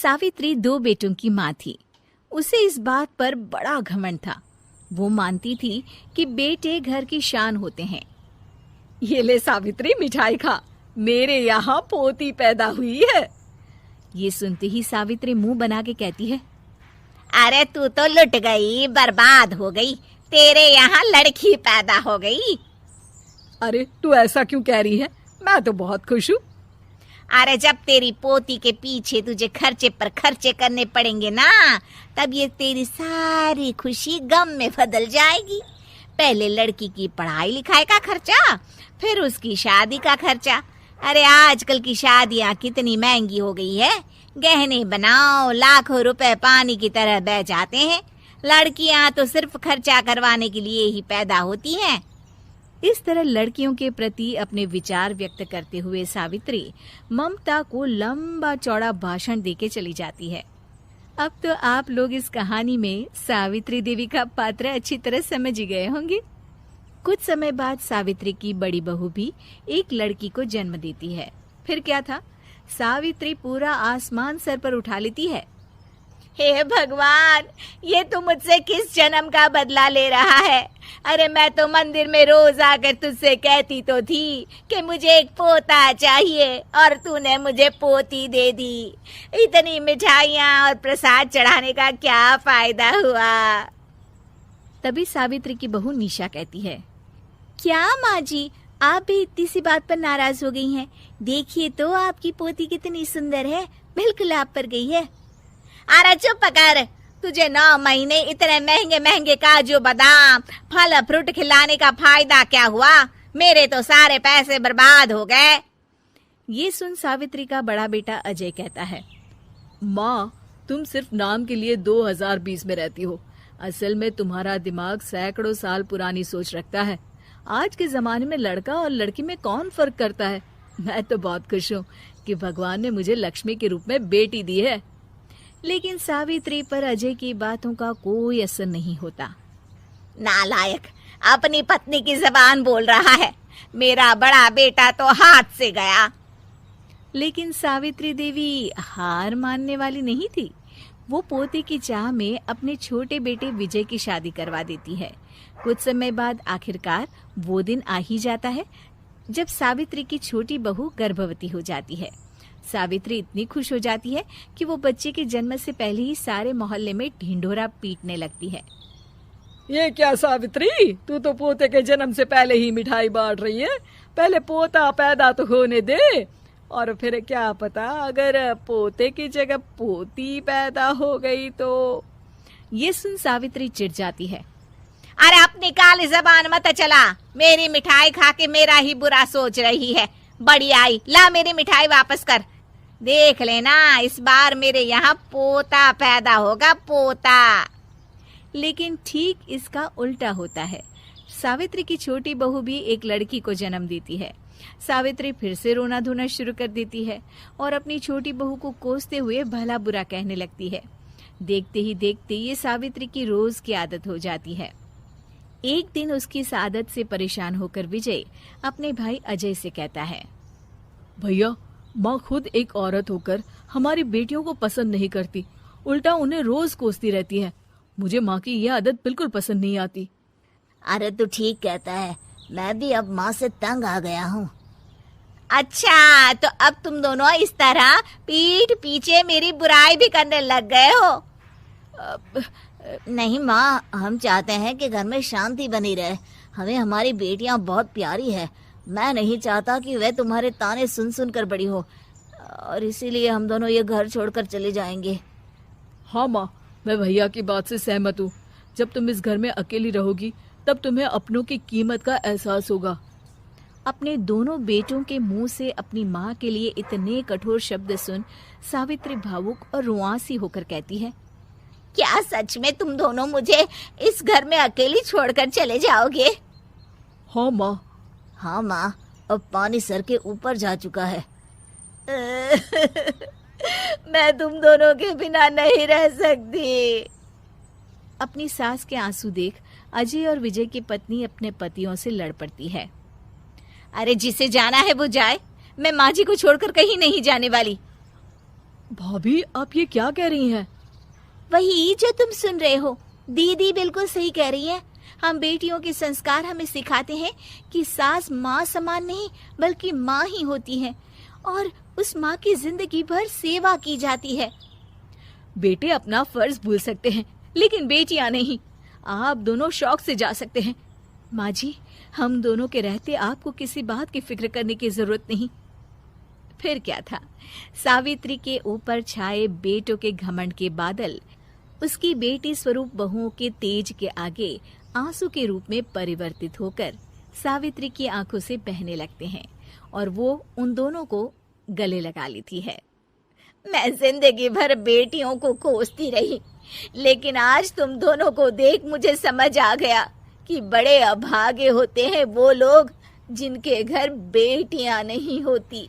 सावित्री 2 बेटों की माँ थी। उसे इस बात पर बड़ा घमंड था। वो मानती थी कि बेटे घर की शान होते हैं। ये ले सावित्री, मिठाई खा, मेरे यहाँ पोती पैदा हुई है। ये सुनते ही सावित्री मुंह बना के कहती है, अरे तू तो लुट गई, बर्बाद हो गई, तेरे यहाँ लड़की पैदा हो गई। अरे तू ऐसा क्यों कह रही है? मैं तो बहुत खुश हूँ। अरे जब तेरी पोती के पीछे तुझे खर्चे पर खर्चे करने पड़ेंगे ना, तब ये तेरी सारी खुशी गम में बदल जाएगी। पहले लड़की की पढ़ाई लिखाई का खर्चा, फिर उसकी शादी का खर्चा। अरे आजकल की शादियाँ कितनी महंगी हो गई है। गहने बनाओ, लाखों रुपए पानी की तरह बह जाते हैं। लड़कियाँ तो सिर्फ खर्चा करवाने के लिए ही पैदा होती हैं। इस तरह लड़कियों के प्रति अपने विचार व्यक्त करते हुए सावित्री ममता को लंबा चौड़ा भाषण देके चली जाती है। अब तो आप लोग इस कहानी में सावित्री देवी का पात्र अच्छी तरह समझ ही गए होंगे। कुछ समय बाद सावित्री की बड़ी बहू भी एक लड़की को जन्म देती है। फिर क्या था, सावित्री पूरा आसमान सर पर उठा लेती है। हे भगवान, ये तू मुझसे किस जन्म का बदला ले रहा है? अरे मैं तो मंदिर में रोज आकर तुझसे कहती तो थी कि मुझे एक पोता चाहिए, और तूने मुझे पोती दे दी। इतनी मिठाइयाँ और प्रसाद चढ़ाने का क्या फायदा हुआ? तभी सावित्री की बहू निशा कहती है, क्या माँ जी, आप भी इतनी सी बात पर नाराज हो गई हैं? देखिए तो आपकी पोती कितनी सुंदर है, बिल्कुल आप पर गई है। अरे चुप कर, तुझे 9 महीने इतने महंगे महंगे काजू बादाम फल फ्रूट खिलाने का फायदा क्या हुआ? मेरे तो सारे पैसे बर्बाद हो गए। ये सुन सावित्री का बड़ा बेटा अजय कहता है, माँ, तुम सिर्फ नाम के लिए 2020 में रहती हो। असल में तुम्हारा दिमाग सैकड़ों साल पुरानी सोच रखता है। आज के जमाने में लड़का और लड़की में कौन फर्क करता है? मैं तो बहुत खुश हूँ कि भगवान ने मुझे लक्ष्मी के रूप में बेटी दी है। लेकिन सावित्री पर अजय की बातों का कोई असर नहीं होता। नालायक, अपनी पत्नी की जबान बोल रहा है। मेरा बड़ा बेटा तो हाथ से गया। लेकिन सावित्री देवी हार मानने वाली नहीं थी। वो पोते की चाह में अपने छोटे बेटे विजय की शादी करवा देती है। कुछ समय बाद आखिरकार वो दिन आ ही जाता है जब सावित्री की छोटी बहू गर्भवती हो जाती है। सावित्री इतनी खुश हो जाती है कि वो बच्चे के जन्म से पहले ही सारे मोहल्ले में ढिंढोरा पीटने लगती है। ये क्या सावित्री, तू तो पोते के जन्म से पहले ही मिठाई बांट रही है। पहले पोता पैदा तो होने दे, और फिर क्या पता अगर पोते की जगह पोती पैदा हो गई तो। ये सुन सावित्री चिढ़ जाती है। अरे अपनी काली जबान मत चला, मेरी मिठाई खा के मेरा ही बुरा सोच रही है। बड़ी आई, ला मेरी मिठाई वापस कर। देख लेना, इस बार मेरे यहाँ पोता पैदा होगा, पोता। लेकिन ठीक इसका उल्टा होता है। सावित्री की छोटी बहू भी एक लड़की को जन्म देती है। सावित्री फिर से रोना धोना शुरू कर देती है और अपनी छोटी बहू को कोसते हुए भला बुरा कहने लगती है। देखते ही देखते ये सावित्री की रोज की आदत हो जाती है। एक दिन उसकी इस आदत से परेशान होकर विजय अपने भाई अजय से कहता है, भैया, माँ खुद एक औरत होकर हमारी बेटियों को पसंद नहीं करती, उल्टा उन्हें रोज कोसती रहती है। मुझे माँ की यह आदत बिल्कुल पसंद नहीं आती। अरे तू ठीक कहता है, मैं भी अब माँ से तंग आ गया हूँ। अच्छा, तो अब तुम दोनों इस तरह पीठ पीछे मेरी बुराई भी करने लग गए हो? नहीं माँ, हम चाहते हैं कि घर में शांति बनी रहे। हमें हमारी बेटियाँ बहुत प्यारी है। मैं नहीं चाहता कि वह तुम्हारे ताने सुन सुन कर बड़ी हो, और इसीलिए हम दोनों ये घर छोड़कर चले जाएंगे। हाँ माँ, मैं भैया की बात से सहमत हूँ। जब तुम इस घर में अकेली रहोगी तब तुम्हें अपनों की कीमत का एहसास होगा। अपने दोनों बेटों के मुंह से अपनी माँ के लिए इतने कठोर शब्द सुन सावित्री भावुक और रुआंसी होकर कहती है, क्या सच में तुम दोनों मुझे इस घर में अकेली छोड़कर चले जाओगे? हाँ माँ। हाँ माँ, अब पानी सर के ऊपर जा चुका है। मैं तुम दोनों के बिना नहीं रह सकती। अपनी सास के आंसू देख अजय और विजय की पत्नी अपने पतियों से लड़ पड़ती है। अरे जिसे जाना है वो जाए, मैं माँ जी को छोड़कर कहीं नहीं जाने वाली। भाभी, आप ये क्या कह रही हैं? वही जो तुम सुन रहे हो, दीदी बिल्कुल सही कह रही है। हम बेटियों के संस्कार हमें सिखाते हैं कि सास माँ समान नहीं बल्कि माँ ही होती है और उस माँ की जिंदगी भर सेवा की जाती है। बेटे अपना फर्ज भूल सकते हैं, लेकिन बेटियां नहीं। आप दोनों शौक से जा सकते हैं। माँ जी, हम दोनों के रहते आपको किसी बात की फिक्र करने की जरूरत नहीं। फिर क्या था, सावित्री के ऊपर छाए बेटों के घमंड के बादल उसकी बेटी स्वरूप बहुओं के तेज के आगे आंसू के रूप में परिवर्तित होकर सावित्री की आंखों से बहने लगते हैं और वो उन दोनों को गले लगा लेती है। मैं जिंदगी भर बेटियों को कोसती रही, लेकिन आज तुम दोनों को देख मुझे समझ आ गया कि बड़े अभागे होते हैं वो लोग जिनके घर बेटियां नहीं होती।